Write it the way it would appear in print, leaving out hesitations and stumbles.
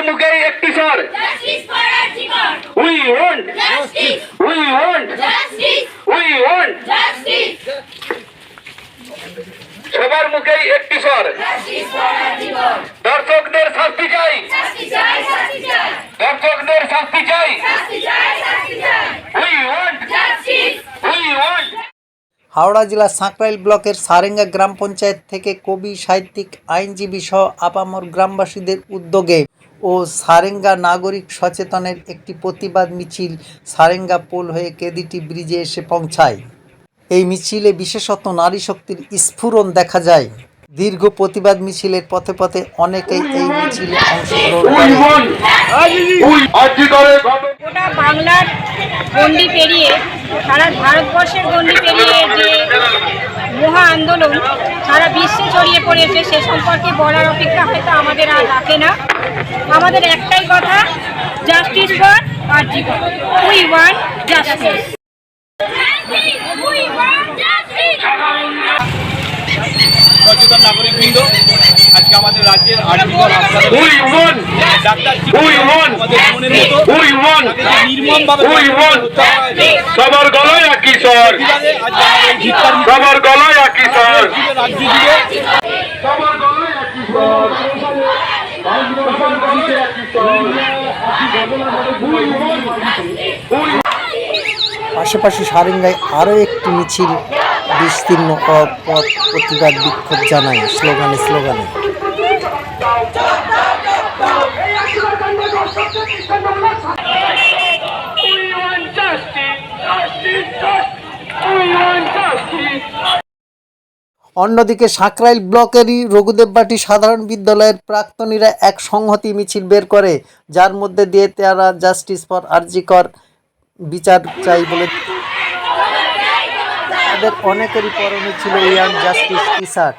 মুখেই একটি স্বর, we want, we want, we want. সবার মুখেই একটি স্বর, দর্শকদের শাস্তি চাই, দর্শকদের শাস্তি চাই, we want, we want. Howrah জেলার সাঁকরাইল ব্লকের সারেঙ্গা গ্রাম পঞ্চায়েত থেকে কবি, সাহিত্যিক, আইনজীবী সহ আপামর গ্রামবাসীদের উদ্যোগে ও সারেঙ্গা নাগরিক সচেতনের একটি প্রতিবাদ মিছিল সারেঙ্গা পোল হয়ে কেদিটি ব্রিজে এসে পৌঁছায়। এই মিছিলে বিশেষত নারী শক্তির স্ফুরণ দেখা যায়। দীর্ঘ প্রতিবাদ মিছিলের পথে পথে অনেকেই এই মিছিলে অংশগ্রহণ করে। গোটা বাংলার গণ্ডি পেরিয়ে, সারা ভারতবর্ষের গণ্ডি পেরিয়ে যে মহা আন্দোলন সারা বিশ্বে ছড়িয়ে পড়েছে, সে সম্পর্কে বলার অপেক্ষা হয়তো আমাদের আর রাখে না। আমাদের একটাই কথা, জাস্টিস ফর আরজি কর, উই ওয়ান্ট জাস্টিস। সচেতন নাগরিকবৃন্দ, আজকে আমাদের রাজ্যের আরজি কর হাসপাতালে ডাক্তার আমাদের জীবনের মতো নির্মমভাবে সবার গলায় একই স্বর, সবার গলায় একই স্বর, রাজ্য জুড়ে সবার গলায় একই স্বর, পাশাপাশি সারেঙ্গায় আরও একটি মিছিল বিস্তীর্ণ পথ প্রতিবাদ বিক্ষোভ জানায় স্লোগানে স্লোগানে। অন্যদিকে সাঁকরাইল ব্লকেরই রঘুদেববাটি সাধারণ বিদ্যালয়ের প্রাক্তনীরা এক সংহতি মিছিল বের করে, যার মধ্যে দিয়ে তারা জাস্টিস ফর আরজি কর বিচার চাই বলে। তাদের অনেকেরই পরনে ছিল ইয়াং জাস্টিস টি শার্ট।